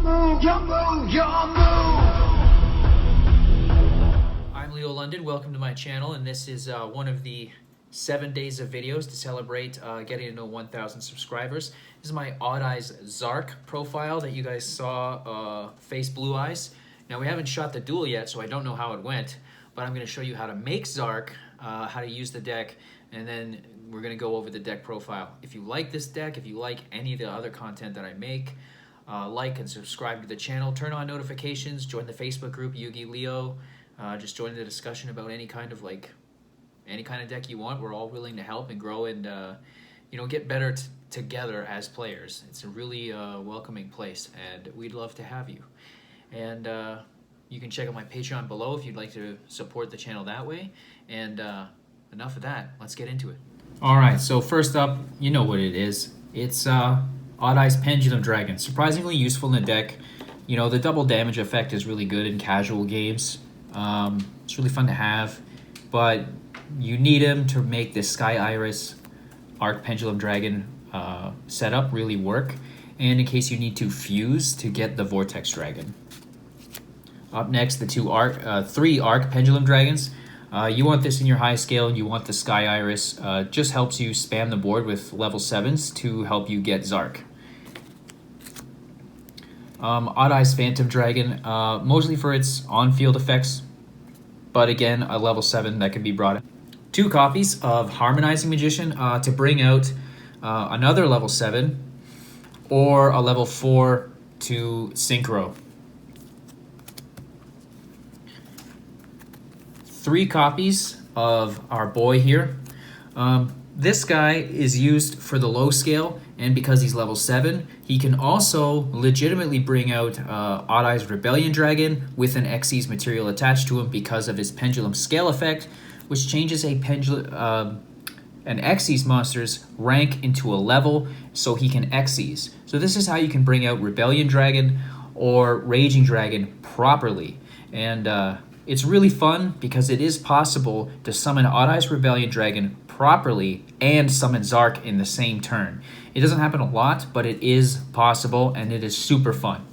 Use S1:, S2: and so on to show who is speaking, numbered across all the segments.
S1: I'm Leo London. Welcome to my channel, and this is one of the 7 days of videos to celebrate getting to know 1,000 subscribers. This is my Odd Eyes Zark profile that you guys saw face Blue Eyes. Now, we haven't shot the duel yet, so I don't know how it went, but I'm going to show you how to make Zark, how to use the deck, and then we're going to go over the deck profile. If you like this deck, if you like any of the other content that I make, like and subscribe to the channel, turn on notifications, join the Facebook group Yugi Leo, just join the discussion about any kind of deck you want. We're all willing to help and grow and get better together as players. It's a really welcoming place, and we'd love to have you. And you can check out my Patreon below if you'd like to support the channel that way. And enough of that, let's get into it. Alright, so first up, you know what it is. It's Odd Eyes Pendulum Dragon. Surprisingly useful in the deck. You know, the double damage effect is really good in casual games. It's really fun to have, but you need him to make this Sky Iris Arc Pendulum Dragon setup really work, and in case you need to fuse to get the Vortex Dragon. Up next, the three Arc Pendulum Dragons. You want this in your high scale, and you want the Sky Iris. Just helps you spam the board with level 7s to help you get Zark. Odd Eyes Phantom Dragon, mostly for its on-field effects, but again, a level 7 that can be brought in. 2 copies of Harmonizing Magician to bring out another level 7 or a level 4 to Synchro. 3 copies of our boy here. This guy is used for the low scale, and because he's level 7, he can also legitimately bring out Odd Eyes Rebellion Dragon with an Xyz material attached to him because of his Pendulum Scale effect, which changes an Xyz monster's rank into a level so he can Xyz. So this is how you can bring out Rebellion Dragon or Raging Dragon properly. And it's really fun because it is possible to summon Odd Eyes Rebellion Dragon properly and summon Zark in the same turn. It doesn't happen a lot, but it is possible, and it is super fun.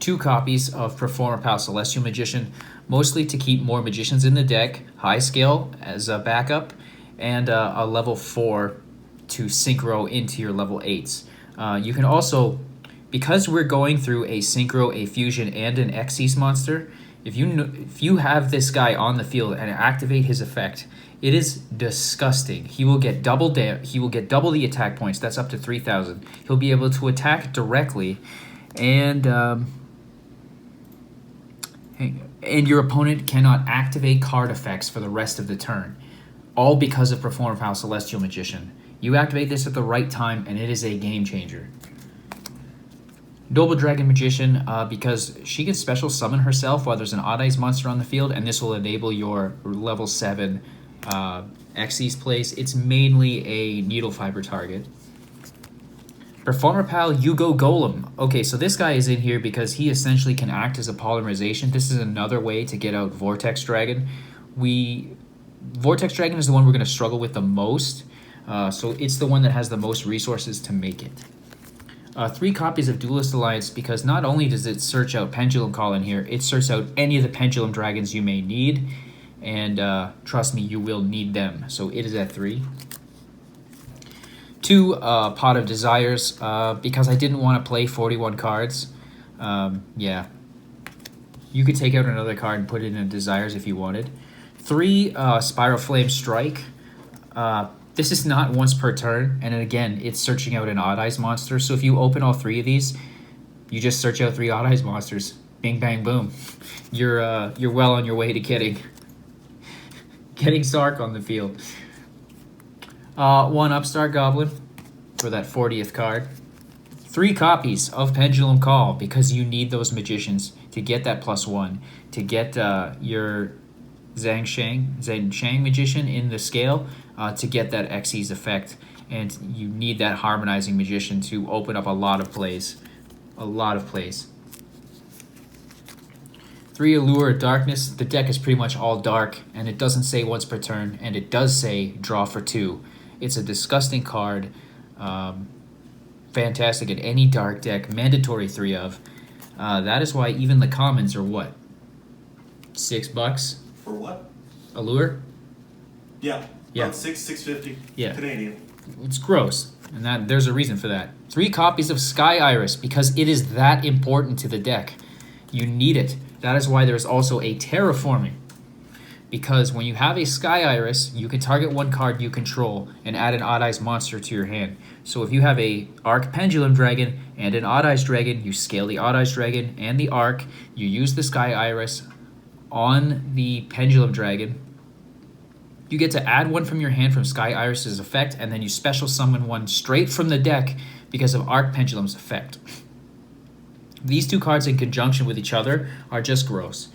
S1: 2 copies of Performapal Celestial Magician, mostly to keep more magicians in the deck, high scale as a backup, and a level 4 to synchro into your level 8s. You can also, because we're going through a synchro, a fusion, and an Xyz monster, if you have this guy on the field and activate his effect, it is disgusting. He will get double the attack points. That's up to 3,000. He'll be able to attack directly, and your opponent cannot activate card effects for the rest of the turn, all because of Performapal Celestial Magician. You activate this at the right time, and it is a game changer. Double Dragon Magician, because she can special summon herself while there's an Odd Eyes monster on the field, and this will enable your level 7 Xyz plays. It's mainly a needle fiber target. Performapal Yugo Golem. Okay, so this guy is in here because he essentially can act as a polymerization. This is another way to get out Vortex Dragon. Vortex Dragon is the one we're going to struggle with the most, so it's the one that has the most resources to make it. 3 copies of Duelist Alliance, because not only does it search out Pendulum Call in here, it searches out any of the Pendulum Dragons you may need, and trust me, you will need them. So it is at 3. 2 Pot of Desires, because I didn't want to play 41 cards. Yeah, you could take out another card and put it in Desires if you wanted. 3 Spiral Flame Strike. This is not once per turn, and again, it's searching out an Odd Eyes monster. So if you open all 3 of these, you just search out 3 Odd Eyes monsters. Bing, bang, boom. You're well on your way to getting Zark on the field. 1 Upstart Goblin for that 40th card. 3 copies of Pendulum Call, because you need those magicians to get that +1, to get your Zhang Shang Magician in the scale, to get that Xyz effect, and you need that Harmonizing Magician to open up a lot of plays. 3 Allure of Darkness. The deck is pretty much all dark, and it doesn't say once per turn, and it does say draw for 2. It's a disgusting card. fantastic in any dark deck, mandatory 3 of. That is why even the commons are what? $6?
S2: For what?
S1: A lure?
S2: Yeah.
S1: Yeah.
S2: About $6.50
S1: Yeah.
S2: Canadian.
S1: It's gross, and there's a reason for that. 3 copies of Sky Iris, because it is that important to the deck. You need it. That is why there's also a Terraforming. Because when you have a Sky Iris, you can target one card you control and add an Odd Eyes monster to your hand. So if you have a Arc Pendulum Dragon and an Odd Eyes Dragon, you scale the Odd Eyes Dragon and the Arc, you use the Sky Iris on the Pendulum Dragon. You get to add one from your hand from Sky Iris's effect, and then you special summon one straight from the deck because of Arc Pendulum's effect. These 2 cards in conjunction with each other are just gross.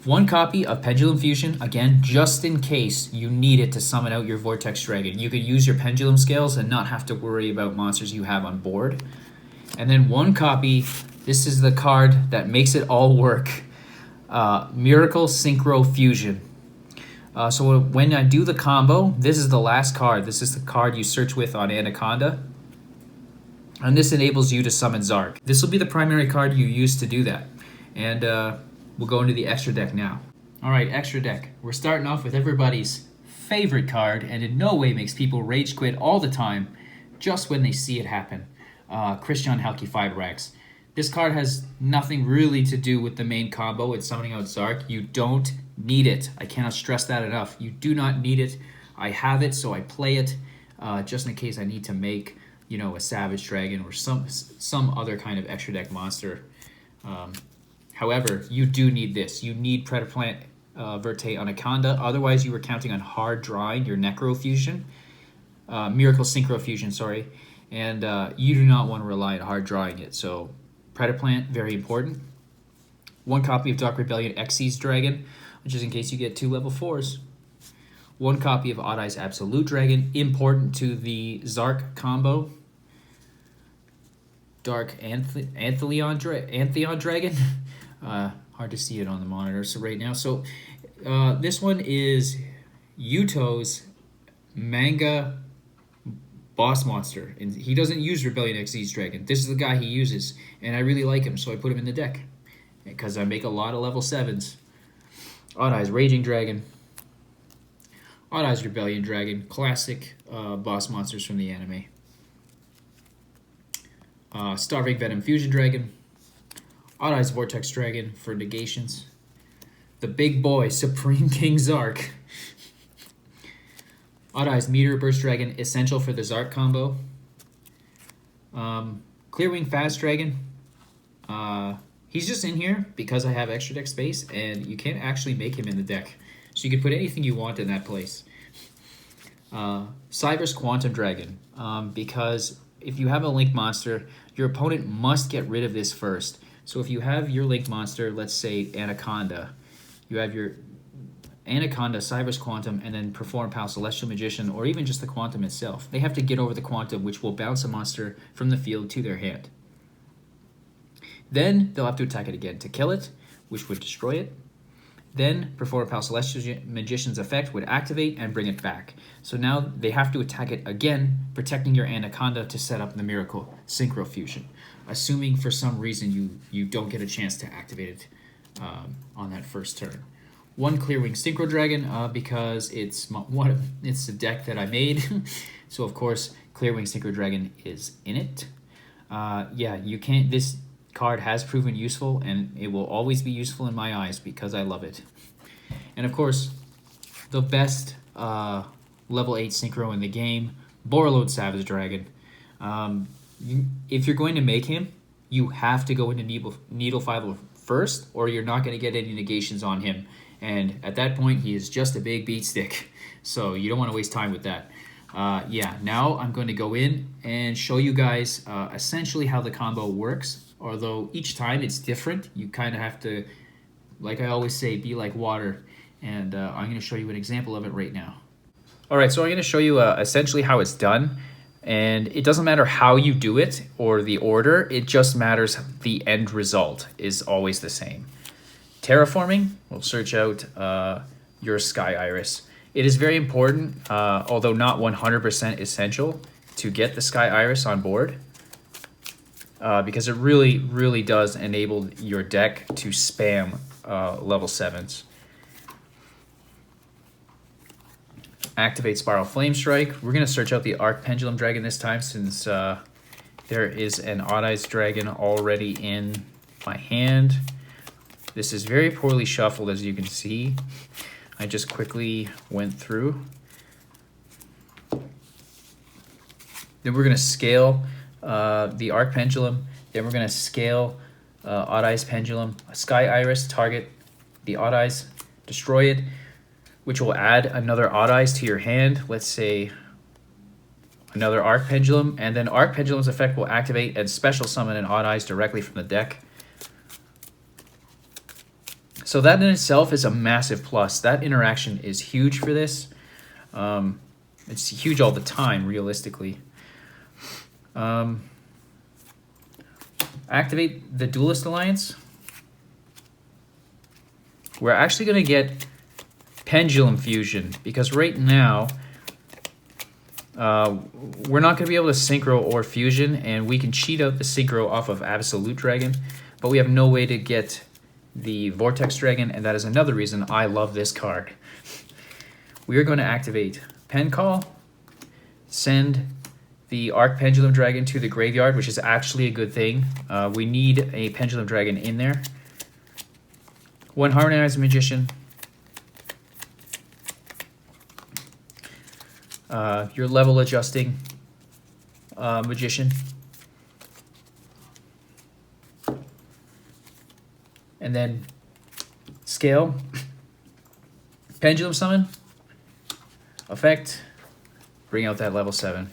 S1: 1 copy of Pendulum Fusion, again, just in case you need it to summon out your Vortex Dragon. You could use your Pendulum Scales and not have to worry about monsters you have on board. And then 1 copy, this is the card that makes it all work, Miracle Synchro Fusion. So when I do the combo, this is the last card. This is the card you search with on Anaconda. And this enables you to summon Zark. This will be the primary card you use to do that. And we'll go into the extra deck now. All right, extra deck. We're starting off with everybody's favorite card, and in no way makes people rage quit all the time, just when they see it happen. Christian Halki Fibrax. This card has nothing really to do with the main combo. It's summoning out Zark. You don't need it. I cannot stress that enough. You do not need it. I have it, so I play it just in case I need to make, you know, a Savage Dragon or some other kind of extra deck monster. However, you do need this. You need Predaplant Verte Anaconda. Otherwise, you were counting on hard drawing your Necro Fusion. Miracle Synchro Fusion, sorry. And you do not want to rely on hard drawing it. So, Predaplant, very important. 1 copy of Dark Rebellion Xyz Dragon, which is in case you get 2 level 4s. 1 copy of Odd Eyes Absolute Dragon, important to the Zark combo. Dark Anthelion Dragon. Hard to see it on the monitor so right now. So this one is Yuto's manga boss monster. And he doesn't use Rebellion Xyz Dragon. This is the guy he uses. And I really like him, so I put him in the deck. Because I make a lot of level 7s. Odd Eyes Raging Dragon. Odd Eyes Rebellion Dragon. Classic boss monsters from the anime. Starving Venom Fusion Dragon. Odd Eyes Vortex Dragon for negations. The big boy, Supreme King Zark. Odd Eyes Meteor Burst Dragon, essential for the Zark combo. Clearwing Fast Dragon. He's just in here because I have extra deck space, and you can't actually make him in the deck. So you can put anything you want in that place. Cyber's Quantum Dragon, because if you have a Link monster, your opponent must get rid of this first. So if you have your Link monster, let's say Anaconda, you have your Anaconda, Cyber's Quantum, and then Perform Pal Celestial Magician, or even just the Quantum itself. They have to get over the Quantum, which will bounce a monster from the field to their hand. Then they'll have to attack it again to kill it, which would destroy it. Then Perform Pal Celestial Magician's effect would activate and bring it back. So now they have to attack it again, protecting your Anaconda to set up the Miracle Synchro Fusion. Assuming for some reason you don't get a chance to activate it on that first turn. 1 Clearwing Synchro Dragon because it's a deck that I made. So of course Clearwing Synchro Dragon is in it. Yeah, you can't. This card has proven useful, and it will always be useful in my eyes because I love it. And of course, the best level 8 synchro in the game, Borreload Savage Dragon. If you're going to make him, you have to go into Needle Fiber first, or you're not going to get any negations on him. And at that point, he is just a big beat stick. So you don't want to waste time with that. Yeah, now I'm going to go in and show you guys essentially how the combo works. Although each time it's different, you kind of have to, like I always say, be like water. And I'm going to show you an example of it right now. All right, so I'm going to show you essentially how it's done. And it doesn't matter how you do it or the order, it just matters the end result is always the same. Terraforming, we'll search out your Sky Iris. It is very important, although not 100% essential, to get the Sky Iris on board. because it really does enable your deck to spam level 7s. Activate Spiral Flame Strike. We're going to search out the Arc Pendulum Dragon this time, since there is an Odd Eyes Dragon already in my hand. This is very poorly shuffled, as you can see. I just quickly went through. Then we're going to scale the Arc Pendulum. Then we're going to scale Odd Eyes Pendulum. Sky Iris, target the Odd Eyes, destroy it, which will add another Odd Eyes to your hand. Let's say another Arc Pendulum, and then Arc Pendulum's effect will activate and special summon an Odd Eyes directly from the deck. So that in itself is a massive plus. That interaction is huge for this. It's huge all the time, realistically. Activate the Duelist Alliance. We're actually going to get Pendulum Fusion, because right now we're not going to be able to Synchro or Fusion, and we can cheat out the Synchro off of Absolute Dragon, but we have no way to get the Vortex Dragon, and that is another reason I love this card. We are going to activate Pen Call, send the Arc Pendulum Dragon to the graveyard, which is actually a good thing. We need a Pendulum Dragon in there. One Harmonized Magician. Your level adjusting Magician. And then scale, Pendulum Summon, effect, bring out that level 7.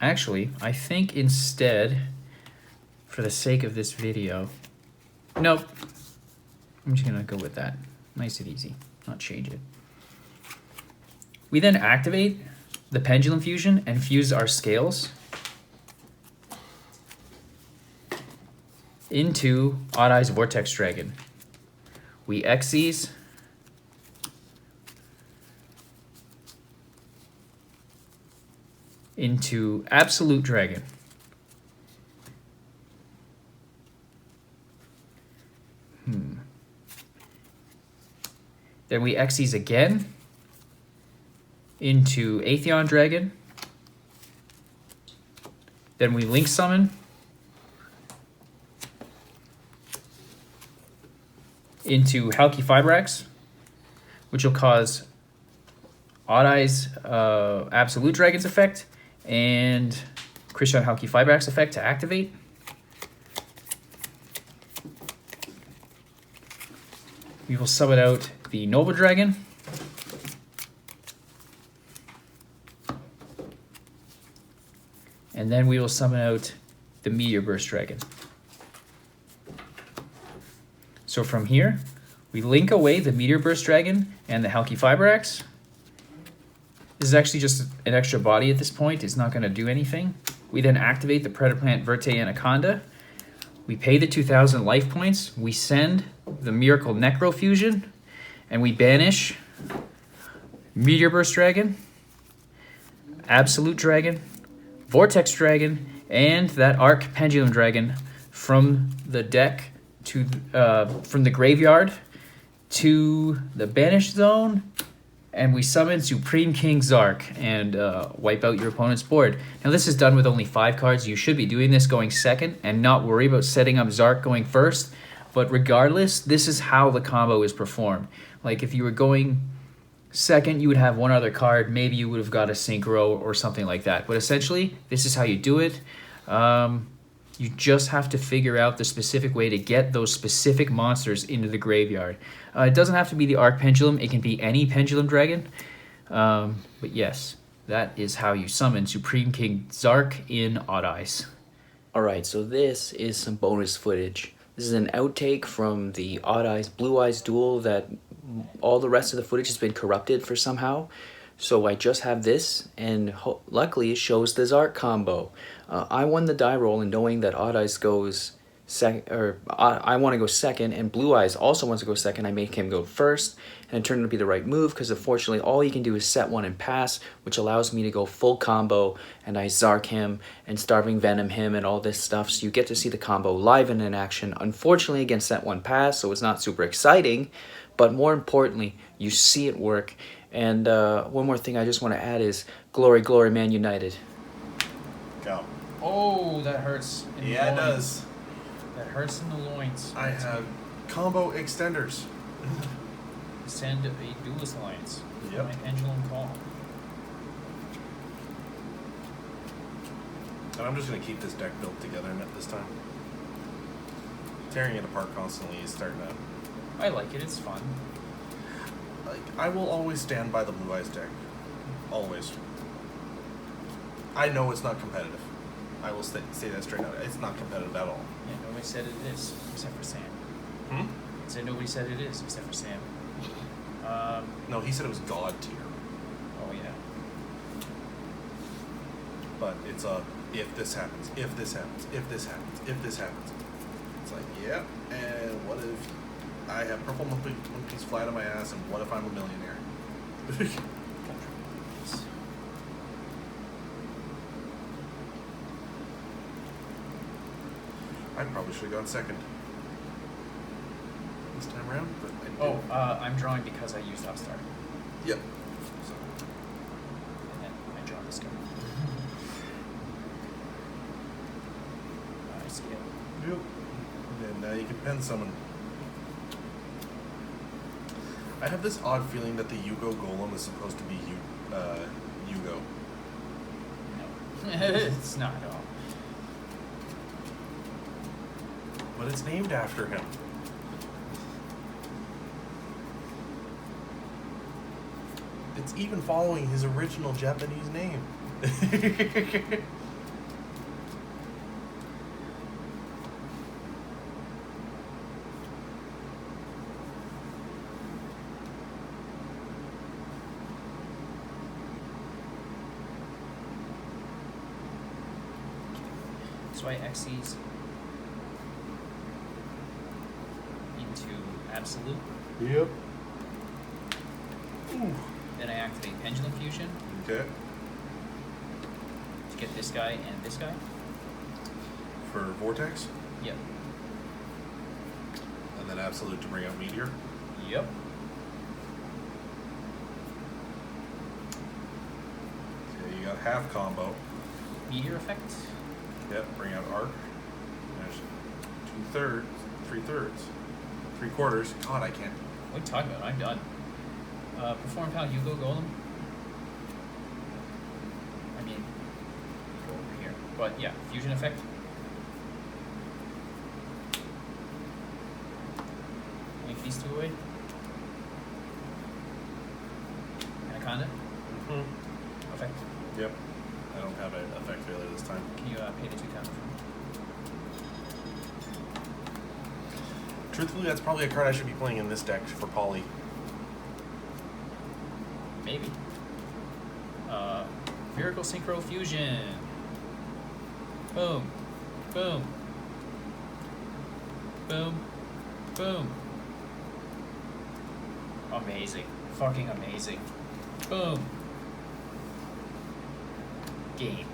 S1: Actually, I think instead, for the sake of this video, nope, I'm just gonna go with that. Nice and easy, not change it. We then activate the Pendulum Fusion and fuse our scales into Odd Eyes Vortex Dragon. We X these. Into Absolute Dragon. Then we X these again into Atheon Dragon. Then we Link Summon into Halqifibrax, which will cause Odd Eyes Absolute Dragon's effect and Christian Halqifibrax effect to activate. We will summon out the Nova Dragon. And then we will summon out the Meteor Burst Dragon. So from here, we link away the Meteor Burst Dragon and the Halqifibrax. This is actually just an extra body at this point. It's not going to do anything. We then activate the Predaplant Verte Anaconda. We pay the 2,000 life points. We send the Miracle Necro Fusion. And we banish Meteor Burst Dragon, Absolute Dragon, Vortex Dragon, and that Arc Pendulum Dragon from the deck to from the graveyard to the banished zone, and we summon Supreme King Zark and wipe out your opponent's board. Now this is done with only 5 cards. You should be doing this going second and not worry about setting up Zark going first. But regardless, this is how the combo is performed. Like if you were going second, you would have one other card. Maybe you would have got a Synchro or something like that. But essentially, this is how you do it. You just have to figure out the specific way to get those specific monsters into the graveyard. It doesn't have to be the Arc Pendulum. It can be any Pendulum Dragon. But yes, that is how you summon Supreme King Zark in Odd Eyes.
S3: Alright, so this is some bonus footage. This is an outtake from the Odd Eyes Blue Eyes duel that all the rest of the footage has been corrupted for somehow. So I just have this, and luckily it shows the Zark combo. I won the die roll, and knowing that Odd Eyes goes second, or I want to go second, and Blue Eyes also wants to go second, I make him go first, and it turned out to be the right move because unfortunately all he can do is set one and pass, which allows me to go full combo, and I Zark him and Starving Venom him and all this stuff. So you get to see the combo live and in action. Unfortunately, against that one pass, so it's not super exciting, but more importantly, you see it work. And one more thing I just want to add is glory, glory, Man United.
S2: Go.
S1: Oh, that hurts. In the
S2: Yeah, it
S1: loins.
S2: does.
S1: That hurts in the loins.
S2: I have combo extenders.
S1: Send a Duelist Alliance.
S2: Yep.
S1: My Pendulum Call.
S2: And I'm just going to keep this deck built together this time. Tearing it apart constantly is starting to...
S1: I like it. It's fun.
S2: Like, I will always stand by the Blue Eyes deck. Always. I know it's not competitive. I will say that straight out. It's not competitive at all.
S1: Yeah, nobody said it is, except for Sam.
S2: Hmm?
S1: Said nobody said it is, except for Sam.
S2: No, he said it was God tier.
S1: Oh yeah.
S2: But it's a, if this happens, if this happens, if this happens, if this happens. It's like, yeah, and what if I have purple monkey monkeys fly to my ass, and what if I'm a millionaire? I probably should have gone second this time around, but I didn't.
S1: I'm drawing because I used Upstart.
S2: Yep. So,
S1: And then I draw this guy. I see it.
S2: yep. And then you can pen summon. I have this odd feeling that the Yugo Golem is supposed to be Yugo.
S1: No. It's not at all.
S2: But it's named after him. It's even following his original Japanese name.
S1: So I X these into Absolute.
S2: Yep. Ooh.
S1: Then I activate Pendulum Fusion
S2: Okay.
S1: to get this guy and this guy.
S2: For Vortex,
S1: Yep.
S2: and then Absolute to bring out Meteor.
S1: Yep.
S2: Okay, you got half combo.
S1: Meteor effect.
S2: Yep, bring out Arc. There's 2/3, 3/3, 3/4. God, I can't.
S1: What are you talking about? I'm done. Perform Pal Yugo Golem. I mean, go over here. But yeah, fusion effect. Make these two away. Anaconda.
S2: Mm-hmm.
S1: Effect.
S2: Yep. I don't have an effect failure this time.
S1: Can you pay the 2 counter for me?
S2: Truthfully, that's probably a card I should be playing in this deck for Poly.
S1: Maybe. Miracle Synchro Fusion. Boom. Boom. Boom. Boom. Amazing. Fucking amazing. Boom. Game.